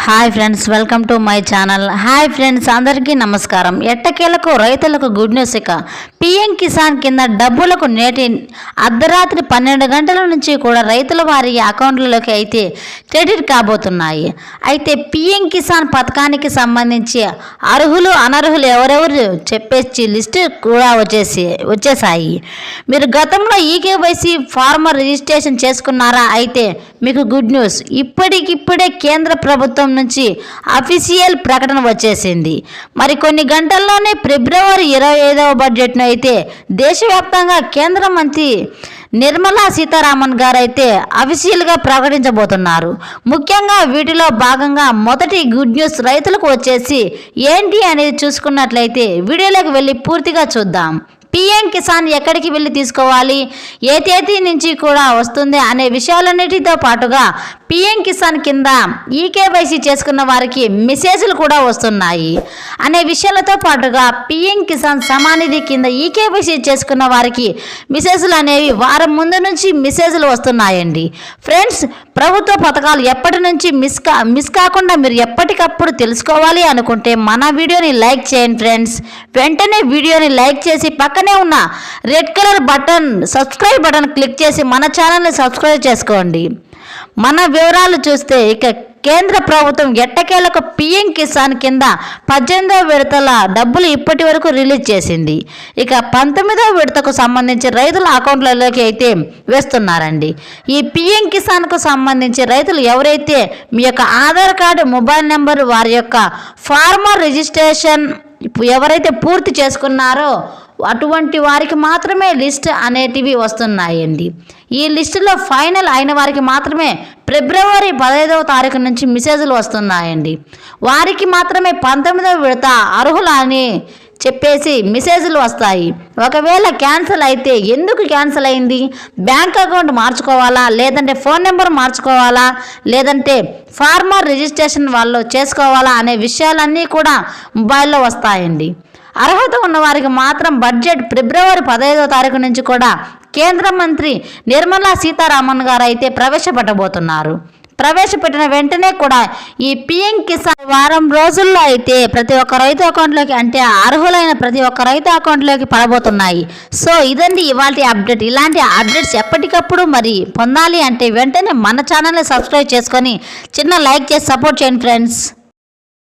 Hi friends, welcome to my channel. Hi friends, అందరికీ నమస్కారం. ఎట్టకేలకు రైతులకు గుడ్ న్యూస్. ఇక పిఎం కిసాన్ కింద డబ్బులకు నేటి అర్ధరాత్రి 12 గంటల నుంచి కూడా రైతుల వారి అకౌంట్లలోకి అయితే క్రెడిట్ కాబోతున్నాయి. అయితే పిఎం కిసాన్ పథకానికి సంబంధించి అర్హులు అనర్హులు ఎవరెవరు చెప్పేసి లిస్టు కూడా వచ్చేసాయి. మీరు గతంలో ఈకేవైసీ ఫార్మర్ రిజిస్ట్రేషన్ చేసుకున్నారా? అయితే మీకు గుడ్ న్యూస్. ఇప్పటికిప్పుడే కేంద్ర ప్రభుత్వం నుంచి అఫీషియల్ ప్రకటన వచ్చేసింది. మరి కొన్ని గంటల్లోనే ఫిబ్రవరి 25వ బడ్జెట్ను అయితే దేశవ్యాప్తంగా కేంద్ర మంత్రి నిర్మలా సీతారామన్ గారు అయితే అఫీషియల్గా ప్రకటించబోతున్నారు. ముఖ్యంగా వీటిలో భాగంగా మొదటి గుడ్ న్యూస్ రైతులకు వచ్చేసి ఏంటి అనేది చూసుకున్నట్లయితే వీడియోలోకి వెళ్ళి పూర్తిగా చూద్దాం. పిఎం కిసాన్ ఎక్కడికి వెళ్ళి తీసుకోవాలి, ఏ తేదీ నుంచి కూడా వస్తుంది అనే విషయాలన్నిటితో పాటుగా పిఎం కిసాన్ కింద ఈకేవైసీ చేసుకున్న వారికి మెసేజ్లు కూడా వస్తున్నాయి అనే విషయాలతో పాటుగా పిఎం కిసాన్ సమానిధి కింద ఈకేవైసీ చేసుకున్న వారికి మెసేజ్లు అనేవి వారం ముందు నుంచి మెసేజ్లు వస్తున్నాయండి. ఫ్రెండ్స్, ప్రభుత్వ పథకాలు ఎప్పటి నుంచి మిస్ కాకుండా మీరు ఎప్పటికప్పుడు తెలుసుకోవాలి అనుకుంటే మన వీడియోని లైక్ చేయండి ఫ్రెండ్స్. వెంటనే వీడియోని లైక్ చేసి పక్కనే ఉన్న red colour button subscribe button click చేసి మన ఛానల్ని సబ్స్క్రైబ్ చేసుకోండి. మన వివరాలు చూస్తే ఇక కేంద్ర ప్రభుత్వం ఎట్టకేలకు పిఎం కిసాన్ కింద 18వ విడతల డబ్బులు ఇప్పటి వరకు రిలీజ్ చేసింది. ఇక 19వ విడతకు సంబంధించి రైతుల అకౌంట్లలోకి అయితే వేస్తున్నారండి. ఈ పిఎం కిసాన్కు సంబంధించి రైతులు ఎవరైతే మీ యొక్క ఆధార్ కార్డు, మొబైల్ నెంబర్, వారి యొక్క ఫార్మర్ రిజిస్ట్రేషన్ ఎవరైతే పూర్తి చేసుకున్నారో అటువంటి వారికి మాత్రమే లిస్ట్ అనేటివి వస్తున్నాయండి. ఈ లిస్టులో ఫైనల్ అయిన వారికి మాత్రమే ఫిబ్రవరి 15వ తారీఖు నుంచి మెసేజ్లు వస్తున్నాయండి. వారికి మాత్రమే 19వ విడత అర్హులు అని చెప్పేసి మెసేజ్లు వస్తాయి. ఒకవేళ క్యాన్సిల్ అయితే ఎందుకు క్యాన్సిల్ అయింది, బ్యాంక్ అకౌంట్ మార్చుకోవాలా, లేదంటే ఫోన్ నెంబర్ మార్చుకోవాలా, లేదంటే ఫార్మర్ రిజిస్ట్రేషన్ వాళ్ళు చేసుకోవాలా అనే విషయాలన్నీ కూడా మొబైల్లో వస్తాయండి. అర్హత ఉన్న వారికి మాత్రం బడ్జెట్ ఫిబ్రవరి 15వ తారీఖు నుంచి కూడా కేంద్ర మంత్రి నిర్మలా సీతారామన్ గారు అయితే ప్రవేశపెట్టబోతున్నారు. ప్రవేశపెట్టిన వెంటనే కూడా ఈ పిఎం కిసాన్ వారం రోజుల్లో అయితే ప్రతి ఒక్క రైతు అకౌంట్లోకి, అంటే అర్హులైన ప్రతి ఒక్క రైతు అకౌంట్లోకి పడబోతున్నాయి. సో ఇదండి ఇవాల్టి అప్డేట్. ఇలాంటి అప్డేట్స్ ఎప్పటికప్పుడు మరి పొందాలి అంటే వెంటనే మన ఛానల్ని సబ్స్క్రైబ్ చేసుకొని చిన్న లైక్ చేసి సపోర్ట్ చేయండి ఫ్రెండ్స్.